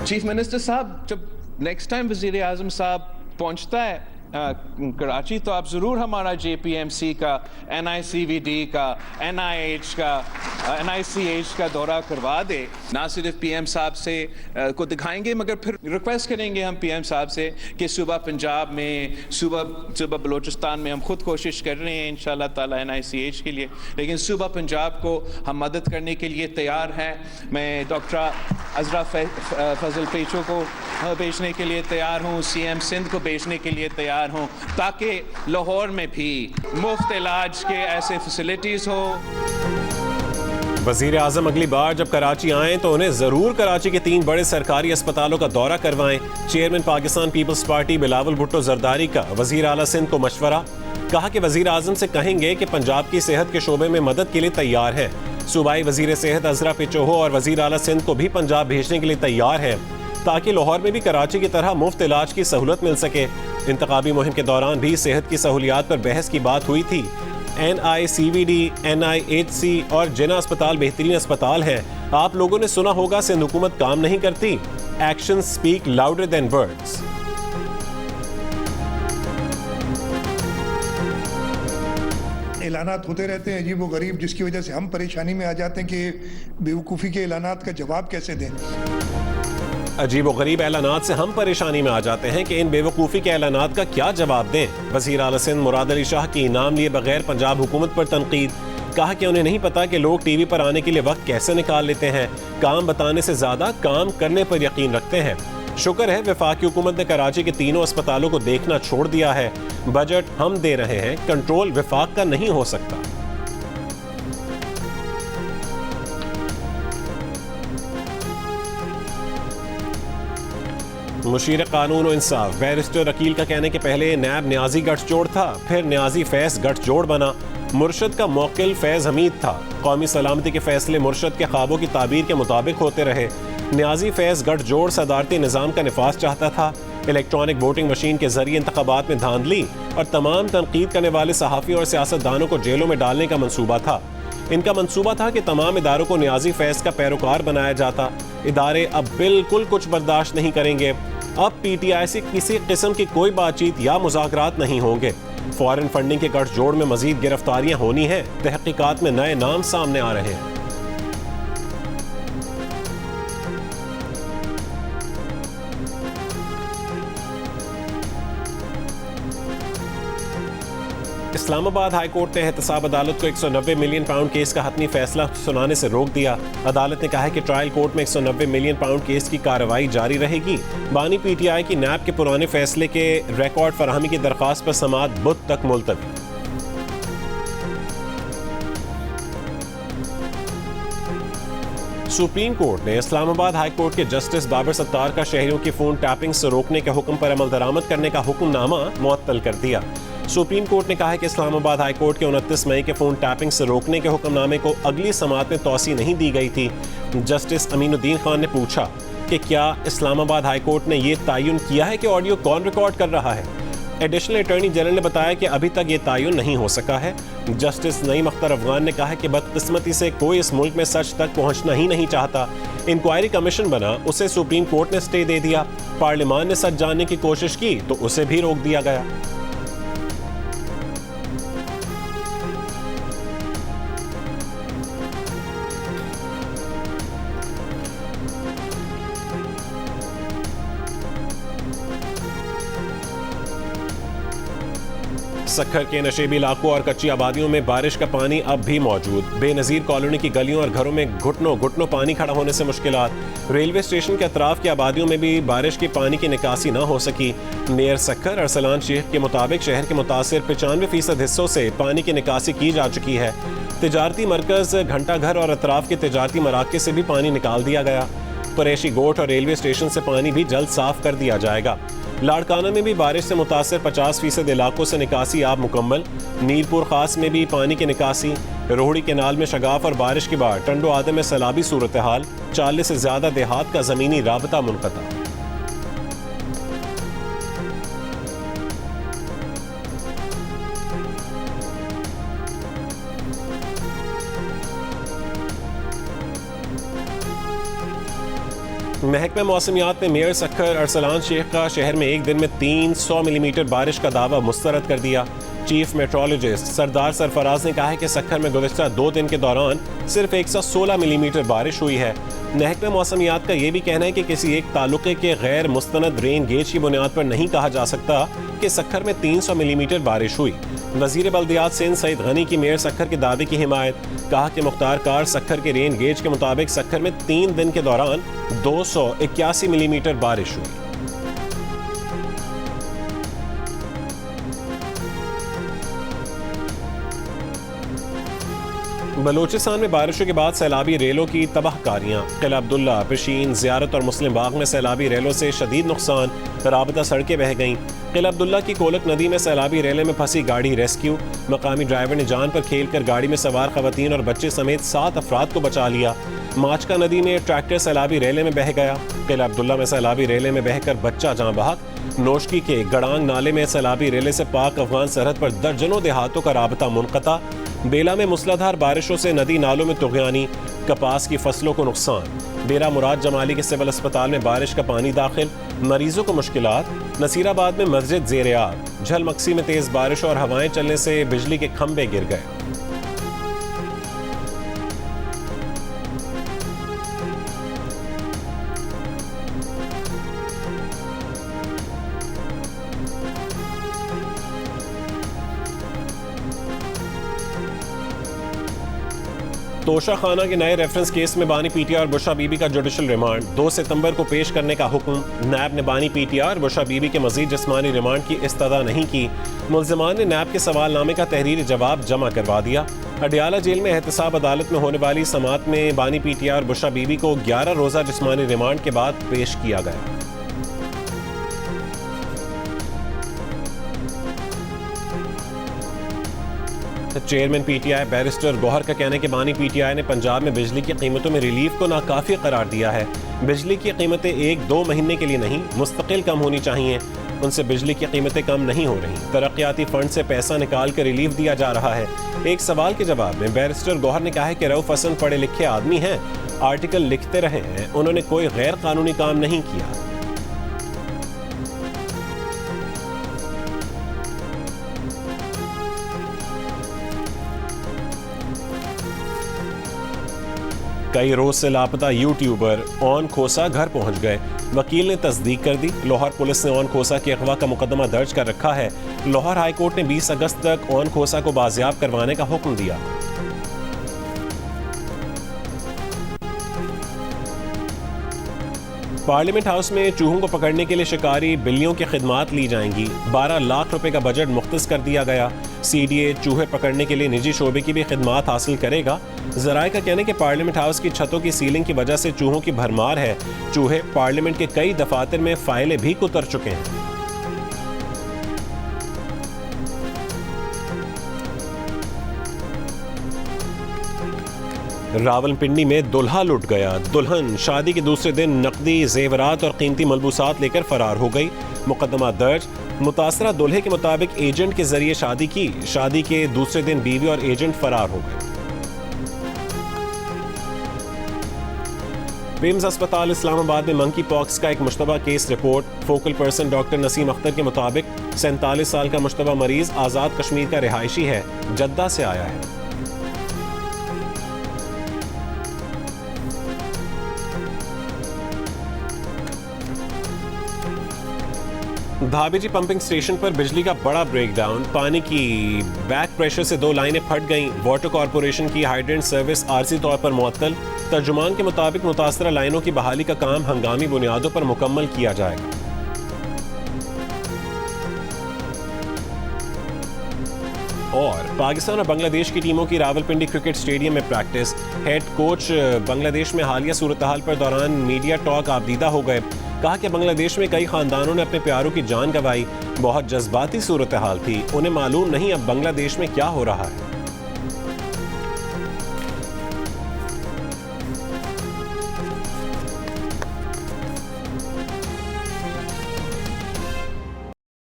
Chief minister साहब, जब next time वजीर आजम साहब पहुंचता है कराची, तो आप ज़रूर हमारा JPMC का, NICVD का, NIH का, NICH का दौरा करवा दे। ना सिर्फ PM साहब से को दिखाएंगे, मगर फिर रिक्वेस्ट करेंगे हम PM साहब से कि सूबा पंजाब में, सूबा बलोचिस्तान में हम खुद कोशिश कर रहे हैं इंशाल्लाह ताला NICH के लिए, लेकिन सूबा पंजाब को हम मदद करने के लिए तैयार हैं। मैं डॉक्टर अजरा फजल पेचो को भेजने के लिए तैयार हूँ, CM सिंध को भेजने के लिए तैयार हूँ, ताकि लाहौर में भी मुफ्त इलाज के ऐसे फैसिलिटीज हो। वजीर आजम अगली बार जब कराची आएं तो उन्हें जरूर कराची के 3 बड़े सरकारी अस्पतालों का दौरा करवाएं। चेयरमैन पाकिस्तान पीपल्स पार्टी बिलावल भुट्टो जरदारी का वजीर आला सिंध को मशवरा। कहा कि वजीर आजम से कहेंगे कि पंजाब की सेहत के शोबे में मदद के लिए तैयार है। सूबाई वजीर सेहत अजरा पिचोहो और वजीर आला सिंध को भी पंजाब भेजने के लिए तैयार है, ताकि लाहौर में भी कराची की तरह मुफ्त इलाज की सहूलत मिल सके। इंतखाबी मुहिम के दौरान भी सेहत की सहूलियात पर बहस की बात हुई थी। NICVD, NIHC और जिना अस्पताल बेहतरीन अस्पताल हैं। आप लोगों ने सुना होगा सिंध हुकूमत काम नहीं करती। Action speak louder than words. ऐलानात होते रहते हैं अजीब व गरीब, जिसकी वजह से हम परेशानी में आ जाते हैं कि बेवकूफ़ी के ऐलानात का जवाब कैसे दें। अजीब व गरीब ऐलानात से हम परेशानी में आ जाते हैं कि इन बेवकूफ़ी के ऐलानात का क्या जवाब दें। वज़ीर आला सिंध मुराद अली शाह की इनाम लिए बगैर पंजाब हुकूमत पर तनकीद। कहा कि उन्हें नहीं पता कि लोग टीवी पर आने के लिए वक्त कैसे निकाल लेते हैं। काम बताने से ज़्यादा काम करने पर यकीन रखते हैं। शुक्र है वफाकी हुकूमत ने कराची के तीनों अस्पतालों को देखना छोड़ दिया है। बजट हम दे रहे हैं, कंट्रोल वफाक का नहीं हो सकता। मुशीर कानून और इंसाफ बैरिस्टर अकील का कहने के पहले नैब न्याजी गठजोड़ था, फिर न्याजी फैज गठजोड़ बना। मुर्शद का मौकिल फैज हमीद था। कौमी सलामती के फैसले मुर्शद के ख्वाबों की ताबीर के मुताबिक होते रहे। न्याजी फैज गठजोड़ सदारती निज़ाम का निफाज चाहता था। इलेक्ट्रॉनिक वोटिंग मशीन के जरिए इंतखाबात में धांधली और तमाम तनकीद करने वाले सहाफ़ियों और सियासतदानों को जेलों में डालने का मंसूबा था। इनका मंसूबा था कि तमाम इदारों को न्याजी फैज का पैरोकार बनाया जाता। इदारे अब बिल्कुल कुछ बर्दाश्त नहीं करेंगे। अब PTI से किसी किस्म की कोई बातचीत या मुज़ाकरात नहीं होंगे। फॉरेन फंडिंग के गठजोड़ में मजीद गिरफ्तारियां होनी हैं। तहकीकात में नए नाम सामने आ रहे हैं। इस्लामाबाद हाई कोर्ट ने एहतसाब अदालत को 190 मिलियन पाउंड केस का हतमी फैसला सुनाने से रोक दिया। अदालत ने कहा है कि ट्रायल कोर्ट में 190 मिलियन पाउंड केस की कार्रवाई जारी रहेगी। बानी PTI की नैब के पुराने फैसले के रिकॉर्ड फराहमी की दरख्वास्त पर समाअत बुध तक मुलतवी। सुप्रीम कोर्ट ने इस्लामाबाद हाई कोर्ट के जस्टिस बाबर सत्तार का शहरियों की फोन टैपिंग से रोकने के हुक्म पर अमल दरामद करने का हुक्मनामा मुअत्तल कर दिया। सुप्रीम कोर्ट ने कहा है कि इस्लामाबाद हाई कोर्ट के 29 मई के फोन टैपिंग से रोकने के हुक्मनामे को अगली समाअत में तौसी नहीं दी गई थी। जस्टिस अमीनुद्दीन खान ने पूछा कि क्या इस्लामाबाद हाई कोर्ट ने यह तयन किया है कि ऑडियो कौन रिकॉर्ड कर रहा है। एडिशनल अटॉर्नी जनरल ने बताया कि अभी तक ये तयन नहीं हो सका है। जस्टिस नईम अख्तर अफगान ने कहा कि बदकिस्मती से कोई इस मुल्क में सच तक पहुंचना ही नहीं चाहता। इंक्वायरी कमीशन बना, उसे सुप्रीम कोर्ट ने स्टे दे दिया। पार्लियामान ने सच जानने की कोशिश की तो उसे भी रोक दिया गया। सक्खर के नशेबी इलाकों और कच्ची आबादियों में बारिश का पानी अब भी मौजूद। बेनजीर कॉलोनी की गलियों और घरों में घुटनों घुटनों पानी खड़ा होने से मुश्किलात। रेलवे स्टेशन के अतराफ की आबादियों में भी बारिश के पानी की निकासी न हो सकी। मेयर सक्खर अरसलान शेख के मुताबिक शहर के मुतासिर 95% हिस्सों से पानी की निकासी की जा चुकी है। तिजारती मरकज घंटा घर और अतराफ के तिजारती मराकज़ से भी पानी निकाल दिया गया। कुरैशी गोट और रेलवे स्टेशन से पानी भी जल्द साफ कर दिया जाएगा। लाड़काना में भी बारिश से मुतासर 50% इलाकों से निकासी आप मुकम्मल। मीरपुर खास में भी पानी की निकासी। रोहड़ी केनाल में शगाफ और बारिश के बाद टंडो आदम में सैलाबी सूरत हाल। 40 से ज्यादा देहात का जमीनी राबता मुनक़ता। महकमा मौसमियात ने मेयर सक्खर अरसलान शेख का शहर में एक दिन में 300 मिलीमीटर बारिश का दावा मुस्तरद कर दिया। चीफ मेट्रोलॉजिस्ट सरदार सरफराज ने कहा है कि सक्खर में गुज़िश्ता 2 दिन के दौरान सिर्फ 116 मिलीमीटर बारिश हुई है। महकमा मौसमियात का यह भी कहना है कि किसी एक तालुके के गैर मुस्तनद रेन गेज की बुनियाद पर नहीं कहा जा सकता कि सक्खर में 300 मिलीमीटर बारिश हुई। वज़ीर बल्दियात सिंध सईद गनी की मेयर सक्खर के दावे की हिमायत। कहा कि मुख्तार कार सक्खर के रेन गेज के मुताबिक सक्खर में 3 दिन के दौरान 281 मिलीमीटर बारिश हुई। बलूचिस्तान में बारिशों के बाद सैलाबी रेलों की तबाहकारियां। किला अब्दुल्ला, पिशीन, ज़ियारत और मुस्लिम बाग में सैलाबी रेलों से शदीद नुकसान, राबता सड़कें बह गईं। किला अब्दुल्ला की कोलक नदी में सैलाबी रेले में फंसी गाड़ी रेस्क्यू। मकामी ड्राइवर ने जान पर खेलकर गाड़ी में सवार खवातीन और बच्चे समेत 7 अफराद को बचा लिया। माचका नदी में ट्रैक्टर सैलाबी रेले में बह गया। किला अब्दुल्ला में सैलाबी रेले में बहकर बच्चा जाँ बहक। नोशकी के गड़ांग नाले में सैलाबी रेले से पाक अफगान सरहद पर दर्जनों देहातों का राबता मुनक़ता। बेला में मूसलाधार बारिशों से नदी नालों में तुग़यानी, कपास की फसलों को नुकसान। बेरा मुराद जमाली के सिविल अस्पताल में बारिश का पानी दाखिल, मरीजों को मुश्किलात। नसीराबाद में मस्जिद ज़ेरे आग। झलमक्सी में तेज बारिश और हवाएं चलने से बिजली के खंभे गिर गए। तोशा खाना के नए रेफरेंस केस में बानी पीटीआर और बुशरा बीबी का जुडिशल रिमांड 2 सितंबर को पेश करने का हुक्म। नैब ने बानी पीटीआर और बुशरा बीबी के मजीद जिस्मानी रिमांड की इस्तदा नहीं की। मुल्जिमान ने नैब के सवालनामे का तहरीरी जवाब जमा करवा दिया। अडियाला जेल में एहतसाब अदालत में होने वाली समात में बानी पीटीआर और बुशरा बीबी को 11 रोज़ा जिस्मानी रिमांड के बाद पेश किया गया। चेयरमैन पीटीआई बैरिस्टर गौहर का कहना है कि बानी पीटीआई ने पंजाब में बिजली की कीमतों में रिलीफ को नाकाफी करार दिया है। बिजली की कीमतें 1-2 महीने के लिए नहीं, मुस्तकिल कम होनी चाहिए। उनसे बिजली की कीमतें कम नहीं हो रही। तरक्याती फंड से पैसा निकाल कर रिलीफ दिया जा रहा है। एक सवाल के जवाब में बैरिस्टर गौहर ने कहा है कि रऊफ हसन पढ़े लिखे आदमी हैं, आर्टिकल लिखते रहे हैं, उन्होंने कोई गैर कानूनी काम नहीं किया। कई रोज से लापता यूट्यूबर ओन खोसा घर पहुंच गए। वकील ने तस्दीक कर दी। लाहौर पुलिस ने ओन खोसा के अगवा का मुकदमा दर्ज कर रखा है। लाहौर हाई कोर्ट ने 20 अगस्त तक ओन खोसा को बाजियाब करवाने का हुक्म दिया। पार्लियामेंट हाउस में चूहों को पकड़ने के लिए शिकारी बिल्लियों की खिदमात ली जाएंगी। 12 लाख रुपए का बजट मुख्तस कर दिया गया। सीडीए चूहे पकड़ने के लिए निजी शोबे की भी खिदमात हासिल करेगा। जराए का कहना है कि पार्लियामेंट हाउस की छतों की सीलिंग की वजह से चूहों की भरमार है। चूहे पार्लियामेंट के कई दफातर में फाइलें भी कुतर चुके हैं। रावलपिंडी में दुल्हा लुट गया। दुल्हन शादी के दूसरे दिन नकदी, जेवरात और कीमती मलबूसात लेकर फरार हो गई। मुकदमा दर्ज। मुतासरा दुल्हे के मुताबिक एजेंट के जरिए शादी की। शादी के दूसरे दिन बीवी और एजेंट फरार हो गए। पिम्स अस्पताल इस्लामाबाद में मंकी पॉक्स का एक Mushtaba case report. Focal person doctor Naseem Akhtar के मुताबिक 47 साल का मुश्तबा मरीज आज़ाद कश्मीर का रिहायशी है, जद्दा से आया है। धाबेजी पंपिंग स्टेशन पर बिजली का बड़ा ब्रेकडाउन। पानी की बैक प्रेशर से 2 लाइनें फट गईं। वाटर कॉरपोरेशन की हाइड्रेंट सर्विस आर्जी तौर पर मुअत्तल। तर्जुमान के मुताबिक मुतासरा लाइनों की बहाली का काम हंगामी बुनियादों पर मुकम्मल किया जाएगा। और पाकिस्तान और बांग्लादेश की टीमों की रावलपिंडी क्रिकेट स्टेडियम में प्रैक्टिस। हेड कोच बांग्लादेश में हालिया सूरत हाल पर दौरान मीडिया टॉक आबदीदा हो गए। कहा कि बांग्लादेश में कई खानदानों ने अपने प्यारों की जान गंवाई। बहुत जज्बाती सूरत हाल थी। उन्हें मालूम नहीं अब बांग्लादेश में क्या हो रहा है।